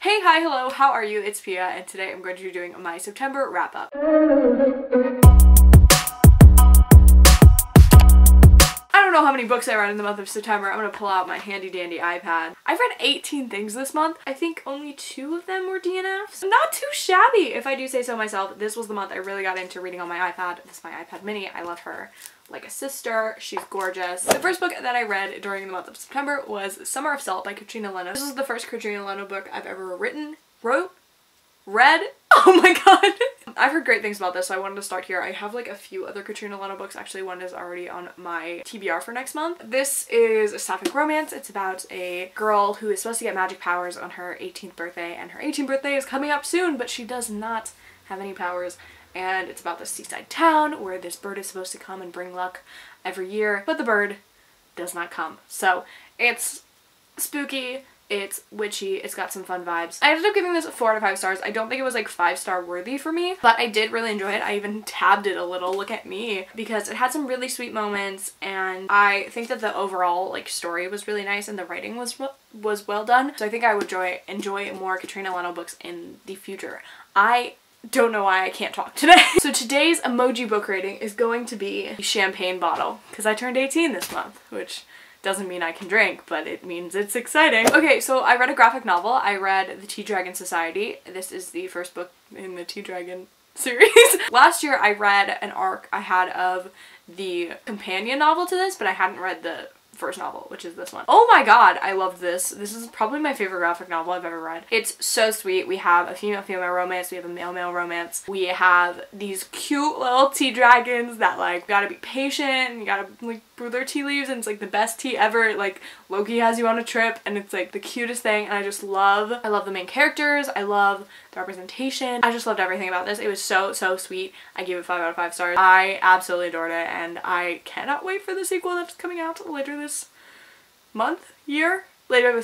Hey, hi, hello, how are you? It's Pia, and today I'm going to be doing my September wrap-up. I don't know how many books I read in the month of September. I'm gonna pull out my handy dandy iPad. I've read 18 things this month. I think only 2 of them were DNFs. Not too shabby, if I do say so myself. This was the month I really got into reading on my iPad. This is my iPad mini. I love her like a sister. She's gorgeous. The first book that I read during the month of September was Summer of Salt by Katrina Leno. This is the first Katrina Leno book I've ever read. Oh my god. I've heard great things about this, so I wanted to start here. I have like a few other Katrina Leno books. Actually, one is already on my TBR for next month. This is a sapphic romance. It's about a girl who is supposed to get magic powers on her 18th birthday, and her 18th birthday is coming up soon, but she does not have any powers. And it's about this seaside town where this bird is supposed to come and bring luck every year, but the bird does not come. So it's spooky, it's witchy, it's got some fun vibes. I ended up giving this 4 out of 5 stars. I don't think it was like 5-star worthy for me, but I did really enjoy it. I even tabbed it a little, look at me, because it had some really sweet moments, and I think that the overall like story was really nice and the writing was well done. So I think I would enjoy more Katrina Leno books in the future. I don't know why I can't talk today. So today's emoji book rating is going to be a champagne bottle, because I turned 18 this month, which doesn't mean I can drink, but it means it's exciting. Okay, so I read a graphic novel. I read The Tea Dragon Society. This is the first book in the Tea Dragon series. Last year I read an arc I had of the companion novel to this, but I hadn't read the first novel, which is this one. Oh my god, I love this. This is probably my favorite graphic novel I've ever read. It's so sweet. We have a female-female romance, we have a male-male romance, we have these cute little tea dragons that like gotta be patient, you gotta like brew their tea leaves, and it's like the best tea ever. Like Loki has you on a trip, and it's like the cutest thing, and I love the main characters, I love the representation, I just loved everything about this. It was so sweet. I gave it 5 out of 5 stars. I absolutely adored it, and I cannot wait for the sequel that's coming out later this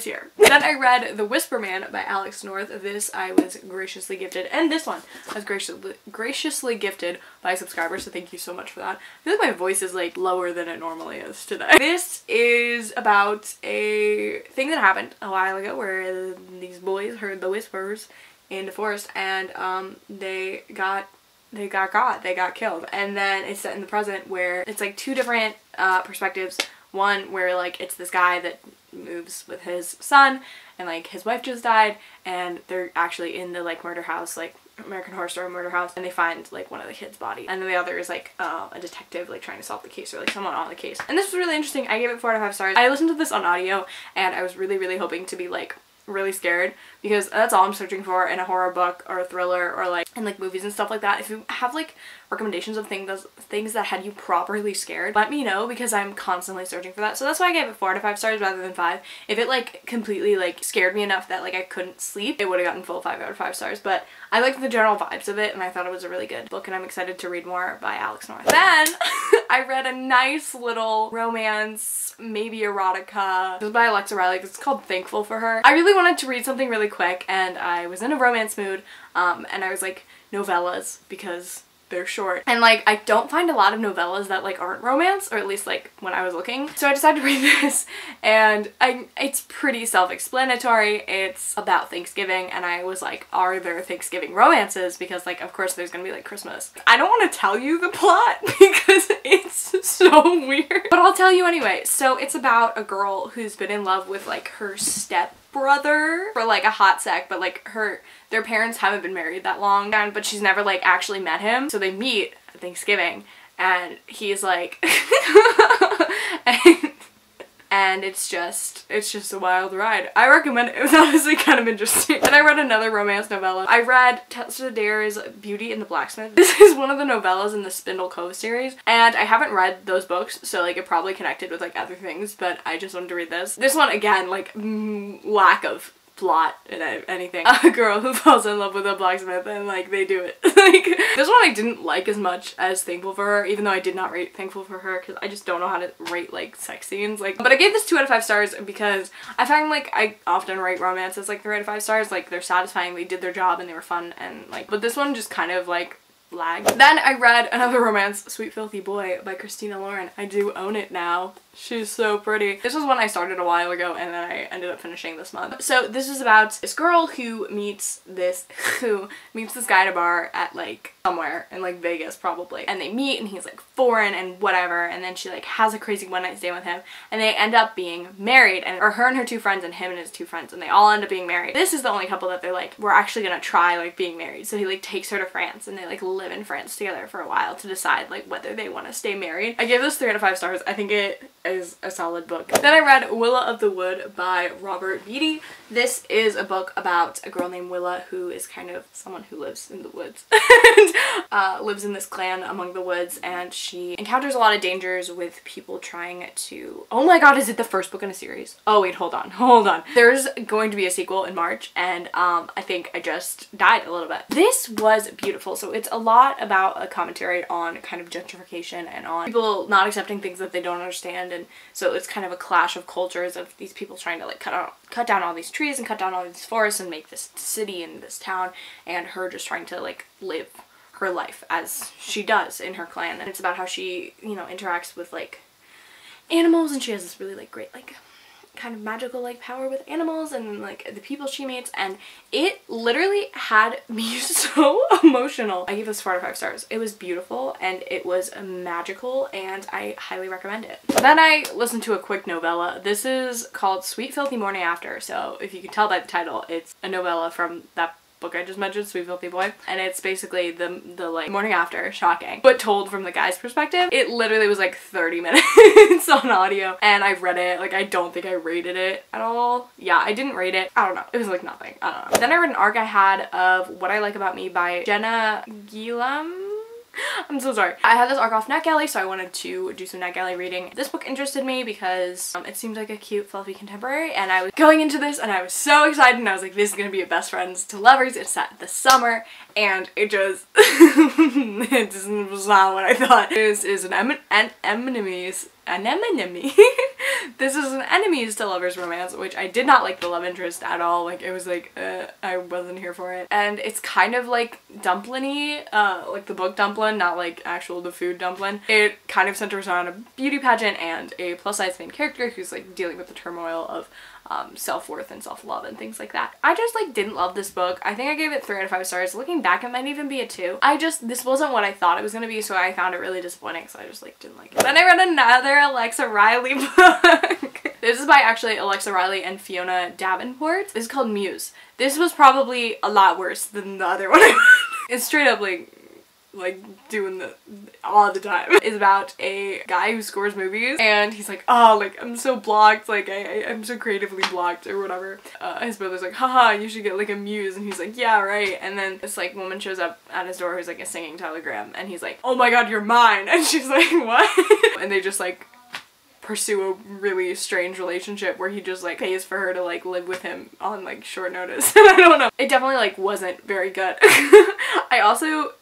year. Then I read The Whisper Man by Alex North. This I was graciously gifted, and this one I was graciously gifted by a subscriber, so thank you so much for that. I feel like my voice is like lower than it normally is today. This is about a thing that happened a while ago where these boys heard the whispers in the forest, and they got killed. And then it's set in the present where it's like 2 different perspectives. One where like it's this guy that moves with his son, and like his wife just died, and they're actually in the like murder house, like American Horror Story murder house, and they find like one of the kids' body. And then the other is like a detective like trying to solve the case, or like someone on the case. And this was really interesting. I gave it 4 out of 5 stars. I listened to this on audio, and I was really hoping to be like really scared, because that's all I'm searching for in a horror book or a thriller, or like in like movies and stuff like that. If you have like recommendations of things that had you properly scared, let me know, because I'm constantly searching for that. So that's why I gave it 4 out of 5 stars rather than 5. If it like completely like scared me enough that like I couldn't sleep, it would have gotten full 5 out of 5 stars. But I liked the general vibes of it, and I thought it was a really good book, and I'm excited to read more by Alex North. Then I read a nice little romance, maybe erotica. This is by Alexa Riley. It's called Thankful for Her. I really wanted to read something really quick, and I was in a romance mood, and I was like, novellas, because they're short. And like I don't find a lot of novellas that like aren't romance, or at least like when I was looking. So I decided to read this, and it's pretty self-explanatory. It's about Thanksgiving, and I was like, are there Thanksgiving romances? Because like of course there's gonna be like Christmas. I don't want to tell you the plot because it's so weird, but I'll tell you anyway. So it's about a girl who's been in love with like her stepbrother for like a hot sec, but like their parents haven't been married that long, but she's never like actually met him. So they meet at Thanksgiving, and he's like and it's just a wild ride. I recommend it. It was honestly kind of interesting. Then I read another romance novella. I read Tessa Dare's Beauty and the Blacksmith. This is one of the novellas in the Spindle Cove series, and I haven't read those books, so like it probably connected with like other things, but I just wanted to read this. This one again, like lack of plot and anything. A girl who falls in love with a blacksmith, and like they do it. Like this one I didn't like as much as Thankful for Her, even though I did not rate Thankful for Her because I just don't know how to rate like sex scenes. Like, but I gave this 2 out of 5 stars because I find like I often rate romances like 3 out of 5 stars. Like they're satisfying, they did their job, and they were fun, and like, but this one just kind of like lagged. Then I read another romance, Sweet Filthy Boy by Christina Lauren. I do own it now. She's so pretty. This was one I started a while ago and then I ended up finishing this month. So this is about this girl who meets this guy at a bar at like somewhere in like Vegas probably. And they meet and he's like foreign and whatever, and then she like has a crazy one night stand with him and they end up being married, and or her and her two friends and him and his two friends, and they all end up being married. This is the only couple that they're like, we're actually gonna try like being married. So he like takes her to France and they like live in France together for a while to decide like whether they want to stay married. I gave this 3 out of 5 stars. I think it is a solid book. Then I read Willa of the Wood by Robert Beatty. This is a book about a girl named Willa who is kind of someone who lives in the woods and lives in this clan among the woods, and she encounters a lot of dangers with people trying to... Oh my god, is it the first book in a series? Oh wait, hold on. There's going to be a sequel in March, and I think I just died a little bit. This was beautiful. So it's a lot about a commentary on kind of gentrification and on people not accepting things that they don't understand, and so it's kind of a clash of cultures of these people trying to like cut down all these trees and cut down all these forests and make this city and this town, and her just trying to like live her life as she does in her clan. And it's about how she, you know, interacts with like animals, and she has this really like great like kind of magical like power with animals and like the people she meets, and it literally had me so emotional. I gave this 4 out of 5 stars. It was beautiful and it was magical and I highly recommend it. Then I listened to a quick novella. This is called Sweet Filthy Morning After. So if you can tell by the title, it's a novella from that book I just mentioned, Sweet Filthy Boy, and it's basically the like morning after, shocking, but told from the guy's perspective. It literally was like 30 minutes on audio, and I read it. Like, I don't think I rated it at all. Yeah, I didn't rate it. I don't know. It was like nothing. I don't know. Then I read an arc I had of What I Like About Me by Jenna Gillam. I'm so sorry. I had this arc off NetGalley, so I wanted to do some NetGalley reading. This book interested me because it seemed like a cute, fluffy contemporary, and I was going into this and I was so excited, and I was like, this is gonna be a best friends to lovers. It's set this summer, and it just it just was not what I thought. This is an enemies. This is an enemies to lovers romance, which I did not like the love interest at all. Like, it was like, I wasn't here for it. And it's kind of like dumpling-y, like the book Dumpling, not like actual the food dumpling. It kind of centers on a beauty pageant and a plus-size main character who's like dealing with the turmoil of self-worth and self-love and things like that. I just like didn't love this book. I think I gave it 3 out of 5 stars. Looking back, it might even be a 2. This wasn't what I thought it was gonna be, so I found it really disappointing, so I just like didn't like it. Then I read another Alexa Riley book. This is by actually Alexa Riley and Fiona Davenport. This is called Muse. This was probably a lot worse than the other one I read. It's straight up like doing the all the time. It's about a guy who scores movies, and he's like, oh, like, I'm so blocked, like I'm so creatively blocked or whatever. His brother's like, haha, you should get like a muse, and he's like, yeah, right. And then this like woman shows up at his door who's like a singing telegram, and he's like, oh my god, you're mine. And she's like, what? And they just like pursue a really strange relationship where he just like pays for her to like live with him on like short notice. I don't know. It definitely like wasn't very good.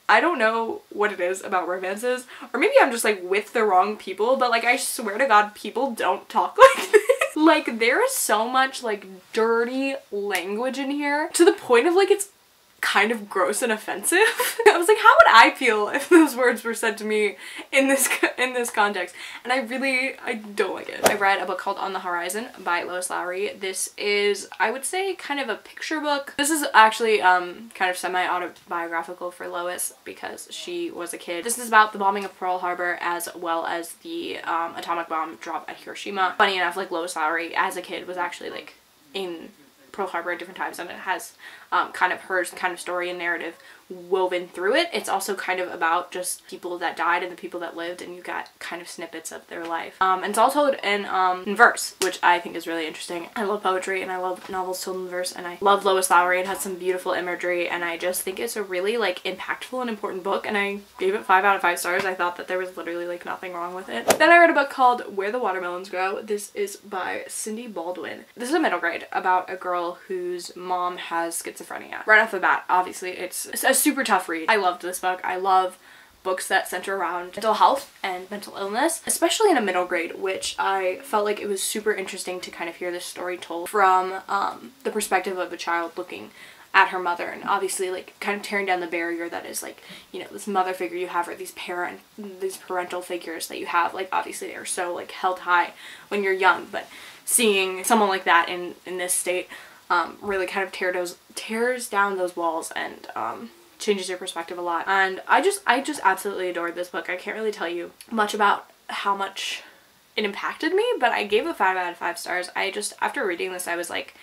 I don't know what it is about romances, or maybe I'm just like with the wrong people, but like I swear to god, people don't talk like this. Like, there is so much like dirty language in here to the point of like it's kind of gross and offensive. I was like, how would I feel if those words were said to me in this context? And I don't like it. I read a book called On the Horizon by Lois Lowry. This is, I would say, kind of a picture book. This is actually kind of semi-autobiographical for Lois because she was a kid. This is about the bombing of Pearl Harbor as well as the atomic bomb drop at Hiroshima. Funny enough, like, Lois Lowry as a kid was actually like in Pearl Harbor at different times, and it has kind of her kind of story and narrative woven through it. It's also kind of about just people that died and the people that lived, and you got kind of snippets of their life. And it's all told in verse, which I think is really interesting. I love poetry and I love novels told in verse, and I love Lois Lowry. It has some beautiful imagery, and I just think it's a really like impactful and important book, and I gave it 5 out of 5 stars. I thought that there was literally like nothing wrong with it. Then I read a book called Where the Watermelons Grow. This is by Cindy Baldwin. This is a middle grade about a girl whose mom has schizophrenia. Right off the bat, obviously, it's a super tough read. I loved this book. I love books that center around mental health and mental illness, especially in a middle grade, which I felt like it was super interesting to kind of hear this story told from the perspective of a child looking at her mother, and obviously like kind of tearing down the barrier that is like, you know, this mother figure you have, or these parental figures that you have. Like obviously they're so like held high when you're young, but seeing someone like that in this state really kind of tears down those walls and changes your perspective a lot. And I just absolutely adored this book. I can't really tell you much about how much it impacted me, but I gave it 5 out of 5 stars. After reading this, I was like,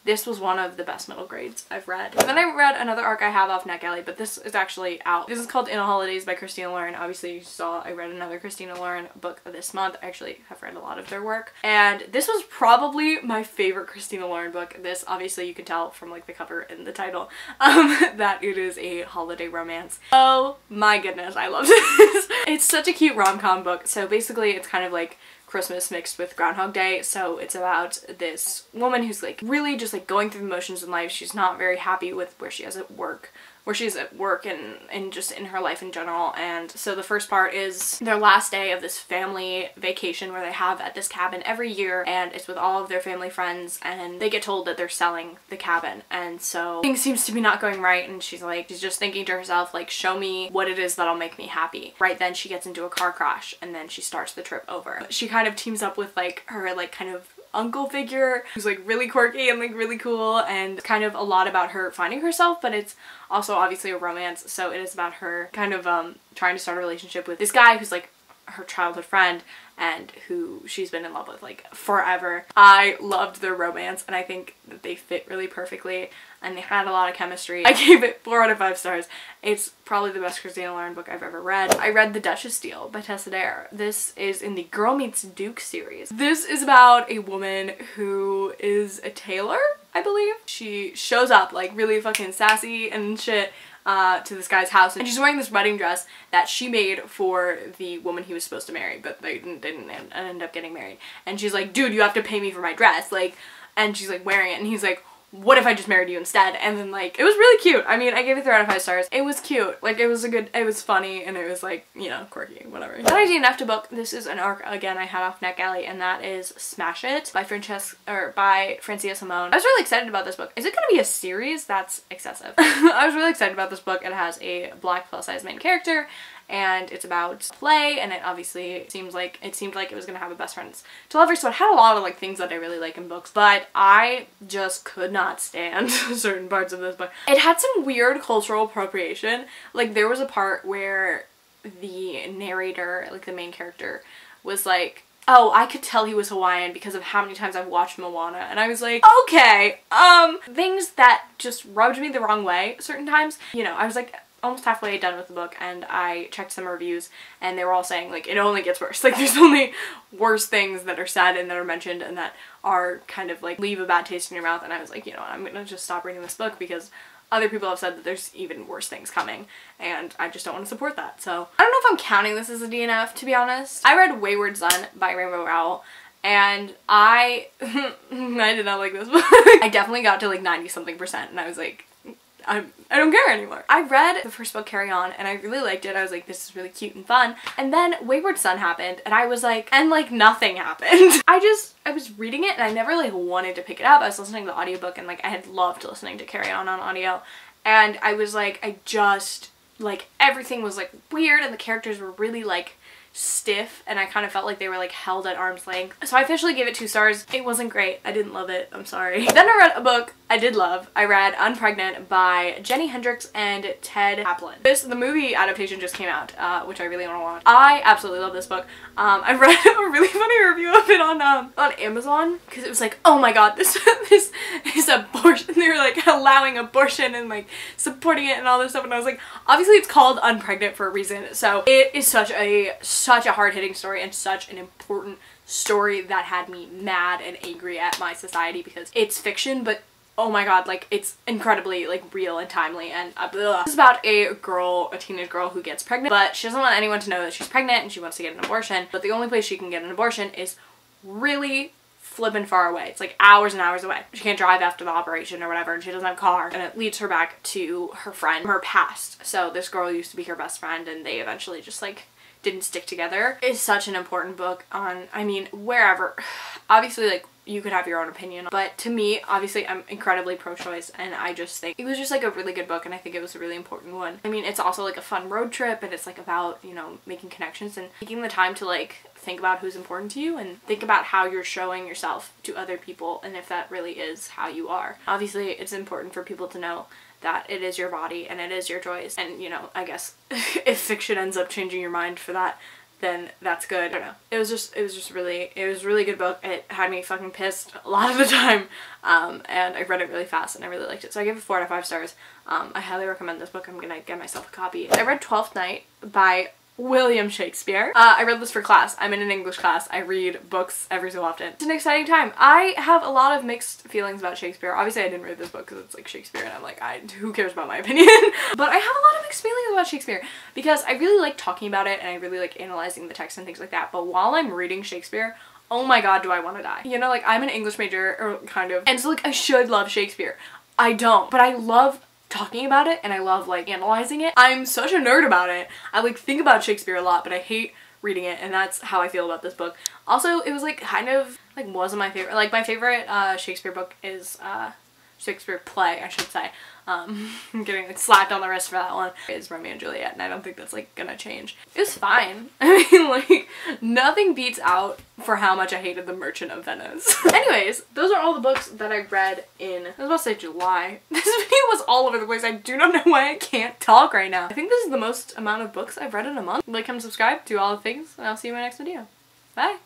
this was one of the best middle grades I've read. And then I read another arc I have off NetGalley, but this is actually out. This is called In the Holidays by Christina Lauren. Obviously you saw I read another Christina Lauren book this month. I actually have read a lot of their work. And this was probably my favorite Christina Lauren book. This, obviously you can tell from like the cover and the title, that it is a holiday romance. Oh my goodness, I love this. It's such a cute rom-com book. So basically it's kind of like Christmas mixed with Groundhog Day. So it's about this woman who's like really just like going through the motions in life. She's not very happy with where she is at work and just in her life in general. And so the first part is their last day of this family vacation where they have at this cabin every year, and it's with all of their family friends, and they get told that they're selling the cabin. And so things seems to be not going right, and she's just thinking to herself like, show me what it is that'll make me happy. Right then she gets into a car crash, and then she starts the trip over. She kind of teams up with like her like kind of uncle figure who's like really quirky and like really cool, and kind of a lot about her finding herself, but it's also obviously a romance. So it is about her kind of trying to start a relationship with this guy who's like her childhood friend and who she's been in love with like forever. I loved their romance, and I think that they fit really perfectly and they had a lot of chemistry. I gave it 4 out of 5 stars. It's probably the best Christina Lauren book I've ever read. I read The Duchess Deal by Tessa Dare. This is in the Girl Meets Duke series. This is about a woman who is a tailor, I believe. She shows up like really fucking sassy and shit to this guy's house, and she's wearing this wedding dress that she made for the woman he was supposed to marry, but they didn't end up getting married. And she's like, dude, you have to pay me for my dress, like, and she's like wearing it, and he's like, what if I just married you instead? And then like, it was really cute. I mean, I gave it 3 out of 5 stars. It was cute. Like, it was funny, and it was like, you know, quirky, whatever. Then I DNF'd a book. This is an arc, again, I had off NetGalley, and that is Smash It by Francia Simone. I was really excited about this book. Is it gonna be a series? That's excessive. I was really excited about this book. It has a black plus-size main character, and it's about play, and it obviously seemed like it was gonna have a best friends to lovers, so it had a lot of like things that I really like in books, but I just could not stand certain parts of this book. It had some weird cultural appropriation. Like, there was a part where the narrator, like the main character, was like, oh, I could tell he was Hawaiian because of how many times I've watched Moana. And I was like, okay, things that just rubbed me the wrong way certain times. You know, I was like almost halfway done with the book, and I checked some reviews, and they were all saying like it only gets worse. Like, there's only worse things that are said and that are mentioned and that are kind of like leave a bad taste in your mouth. And I was like, you know what, I'm gonna just stop reading this book because other people have said that there's even worse things coming, and I just don't want to support that. So I don't know if I'm counting this as a DNF, to be honest. I read Wayward Son by Rainbow Rowell, and I did not like this book. I definitely got to like 90-something%, and I was like, I don't care anymore. I read the first book, Carry On, and I really liked it. I was like, this is really cute and fun. And then Wayward Son happened, and I was like, and like nothing happened. I was reading it, and I never like wanted to pick it up. I was listening to the audiobook, and like I had loved listening to Carry On audio. And I was like, everything was like weird, and the characters were really like stiff, and I kind of felt like they were like held at arm's length. So I officially gave it 2 stars. It wasn't great. I didn't love it. I'm sorry. Then I read a book I did love. I read Unpregnant by Jenny Hendricks and Ted Kaplan. The movie adaptation just came out, which I really want to watch. I absolutely love this book. I read a really funny review of it on Amazon, because it was like, oh my god, this is abortion. They were like allowing abortion and like supporting it and all this stuff, and I was like, obviously it's called Unpregnant for a reason. So it is such a hard-hitting story, and such an important story that had me mad and angry at my society, because it's fiction, but oh my god, like, it's incredibly like real and timely. And This is about a teenage girl who gets pregnant, but she doesn't want anyone to know that she's pregnant, and she wants to get an abortion, but the only place she can get an abortion is really flippin' far away. It's like hours and hours away. She can't drive after the operation or whatever, and she doesn't have a car, and it leads her back to her friend from her past. So this girl used to be her best friend, and they eventually just like didn't stick together. It's such an important book on, I mean, wherever. Obviously, like, you could have your own opinion. But to me, obviously, I'm incredibly pro-choice, and I just think it was just like a really good book, and I think it was a really important one. I mean, it's also like a fun road trip, and it's like about, you know, making connections and taking the time to like think about who's important to you and think about how you're showing yourself to other people and if that really is how you are. Obviously, it's important for people to know that it is your body and it is your choice, and you know, I guess if fiction ends up changing your mind for that, then that's good. I don't know. It was a really good book. It had me fucking pissed a lot of the time, and I read it really fast and I really liked it. So I gave it 4 out of 5 stars. I highly recommend this book. I'm gonna get myself a copy. I read Twelfth Night by William Shakespeare. I read this for class. I'm in an English class. I read books every so often. It's an exciting time. I have a lot of mixed feelings about Shakespeare. Obviously I didn't read this book because it's like Shakespeare and I'm like, who cares about my opinion? But I have a lot of mixed feelings about Shakespeare because I really like talking about it and I really like analyzing the text and things like that. But while I'm reading Shakespeare, oh my god, do I want to die. You know, like I'm an English major, or kind of, and so like I should love Shakespeare. I don't, but I love talking about it and I love like analyzing it. I'm such a nerd about it. I like think about Shakespeare a lot, but I hate reading it, and that's how I feel about this book. Also, it was like kind of like wasn't my favorite. Like my favorite Shakespeare book is Shakespeare play, I should say. I'm getting like slapped on the wrist for that one. Is Romeo and Juliet, and I don't think that's like gonna change. It was fine. I mean, like nothing beats out for how much I hated The Merchant of Venice. Anyways, those are all the books that I read in, I was about to say July. This video was all over the place. I do not know why I can't talk right now. I think this is the most amount of books I've read in a month. Like, comment, subscribe, do all the things, and I'll see you in my next video. Bye!